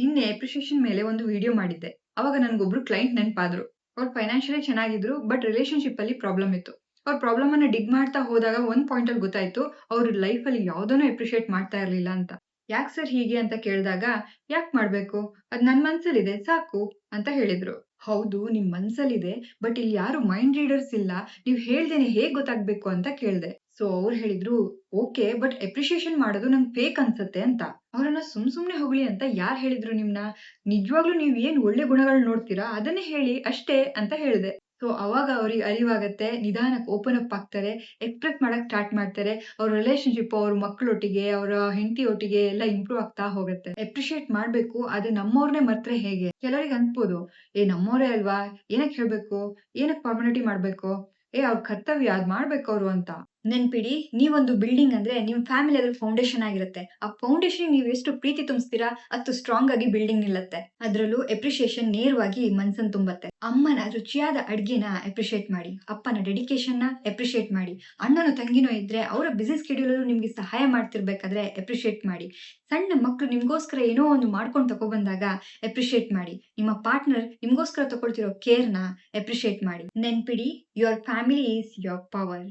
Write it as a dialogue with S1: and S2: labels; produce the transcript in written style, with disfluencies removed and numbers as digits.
S1: ನಿನ್ನೆ ಅಪ್ರಿಷಿಯೇಷನ್ ಮೇಲೆ ಒಂದು ವಿಡಿಯೋ ಮಾಡಿದ್ದೆ. ಅವಾಗ ನನ್ಗೊಬ್ರು ಕ್ಲೈಂಟ್ ನೆನಪಾದ್ರು. ಅವ್ರು ಫೈನಾನ್ಷಿಯಲಿ ಚೆನ್ನಾಗಿದ್ರು, ಬಟ್ ರಿಲೇಶನ್‌ಶಿಪ್ ಅಲ್ಲಿ ಪ್ರಾಬ್ಲಮ್ ಇತ್ತು. ಅವ್ರ ಪ್ರಾಬ್ಲಮ್ ಅನ್ನ ಡಿಗ್ ಮಾಡ್ತಾ ಹೋದಾಗ ಒಂದ್ ಪಾಯಿಂಟ್ ಅಲ್ಲಿ ಗೊತ್ತಾಯ್ತು, ಅವ್ರು ಲೈಫ್ ಅಲ್ಲಿ ಯಾವ್ದನ್ನೂ ಅಪ್ರಿಷಿಯೇಟ್ ಮಾಡ್ತಾ ಇರ್ಲಿಲ್ಲ ಅಂತ. ಯಾಕ್ ಸರ್ ಹೀಗೆ ಅಂತ ಕೇಳಿದಾಗ, ಯಾಕ್ ಮಾಡ್ಬೇಕು? ಅದ್ ನನ್ ಮನ್ಸಲ್ಲಿದೆ ಸಾಕು ಅಂತ ಹೇಳಿದ್ರು. ಹೌದು ನಿಮ್ ಮನ್ಸಲ್ಲಿದೆ, ಬಟ್ ಇಲ್ಲಿ ಯಾರು ಮೈಂಡ್ ರೀಡರ್ಸ್ ಇಲ್ಲ. ನೀವ್ ಹೇಳ್ದೇನೆ ಹೇಗ್ ಗೊತ್ತಾಗ್ಬೇಕು ಅಂತ ಕೇಳ್ದೆ. ಸೊ ಅವ್ರು ಹೇಳಿದ್ರು, ಓಕೆ ಬಟ್ ಅಪ್ರಿಷಿಯೇಷನ್ ಮಾಡೋದು ನಂಗ್ ಫೇಕ್ ಅನ್ಸತ್ತೆ ಅಂತ. ಅವ್ರನ್ನ ಸುಮ್ನೆ ಹೊಗಳಿ ಅಂತ ಯಾರ್ ಹೇಳಿದ್ರು ನಿಮ್ನ? ನಿಜವಾಗ್ಲೂ ನೀವ್ ಏನ್ ಒಳ್ಳೆ ಗುಣಗಳ್ ನೋಡ್ತೀರಾ ಅದನ್ನೇ ಹೇಳಿ ಅಷ್ಟೇ ಅಂತ ಹೇಳ್ದೆ. ಸೊ ಅವಾಗ ಅವ್ರಿಗೆ ಅರಿವಾಗತ್ತೆ, ನಿಧಾನಕ್ಕೆ ಓಪನ್ ಅಪ್ ಆಗ್ತಾರೆ, ಎಕ್ಸ್‌ಪ್ರೆಸ್ ಮಾಡಕ್ ಸ್ಟಾರ್ಟ್ ಮಾಡ್ತಾರೆ. ಅವ್ರ ರಿಲೇಶನ್‌ಶಿಪ್ ಅವ್ರ ಮಕ್ಳೊಟ್ಟಿಗೆ, ಅವ್ರ ಹೆಂಡತಿಯೊಟ್ಟಿಗೆ ಎಲ್ಲ ಇಂಪ್ರೂವ್ ಆಗ್ತಾ ಹೋಗುತ್ತೆ. ಅಪ್ರಿಷಿಯೇಟ್ ಮಾಡ್ಬೇಕು, ಆದ್ರೆ ನಮ್ಮವ್ರನ್ನೇ ಮರ್ತ್ರೆ ಹೇಗೆ? ಕೆಲವರಿಗೆ ಅನ್ಸ್ಬೋದು, ಏ ನಮ್ಮೋರೇ ಅಲ್ವಾ? ಏನಕ್ ಹೇಳ್ಬೇಕು? ಏನಕ್ ಫಾರ್ಮಾಲಿಟಿ ಮಾಡ್ಬೇಕು? ಏ ಅವ್ರ ಕರ್ತವ್ಯ ಅದ್ ಮಾಡ್ಬೇಕವ್ರು ಅಂತ. ನೆನ್ಪಿಡಿ, ನೀವೊಂದು ಬಿಲ್ಡಿಂಗ್ ಅಂದ್ರೆ ನಿಮ್ ಫ್ಯಾಮಿಲಿ ಅದ್ರ ಫೌಂಡೇಶನ್ ಆಗಿರುತ್ತೆ. ಆ ಫೌಂಡೇಶನ್ ನೀವ್ ಎಷ್ಟು ಪ್ರೀತಿ ತುಂಬಿಸ್ತೀರಾ ಅಷ್ಟು ಸ್ಟ್ರಾಂಗ್ ಆಗಿ ಬಿಲ್ಡಿಂಗ್ ನಿಲ್ಲತ್ತೆ. ಅದ್ರಲ್ಲೂ ಅಪ್ರಿಷಿಯೇಷನ್ ನೇರವಾಗಿ ಮನ್ಸನ್ ತುಂಬತ್ತೆ. ಅಮ್ಮನ ರುಚಿಯಾದ ಅಡ್ಗೆನ ಅಪ್ರಿಷಿಯೇಟ್ ಮಾಡಿ. ಅಪ್ಪನ ಡೆಡಿಕೇಶನ್ ನ ಅಪ್ರಿಷಿಯೇಟ್ ಮಾಡಿ. ಅಣ್ಣನೋ ತಂಗಿನೋ ಇದ್ರೆ ಅವರ ಬಿಸಿ ಸ್ಕೆಡ್ಯೂಲ್ ಅಲ್ಲೂ ನಿಮ್ಗೆ ಸಹಾಯ ಮಾಡ್ತಿರ್ಬೇಕಾದ್ರೆ ಅಪ್ರಿಷಿಯೇಟ್ ಮಾಡಿ. ಸಣ್ಣ ಮಕ್ಳು ನಿಮ್ಗೋಸ್ಕರ ಏನೋ ಒಂದು ಮಾಡ್ಕೊಂಡು ತಗೊಬಂದಾಗ ಅಪ್ರಿಷಿಯೇಟ್ ಮಾಡಿ. ನಿಮ್ಮ ಪಾರ್ಟ್ನರ್ ನಿಮ್ಗೋಸ್ಕರ ತಗೊಳ್ತಿರೋ ಕೇರ್‌ನ ಅಪ್ರಿಷಿಯೇಟ್ ಮಾಡಿ. ನೆನ್ಪಿಡಿ, your family is your power.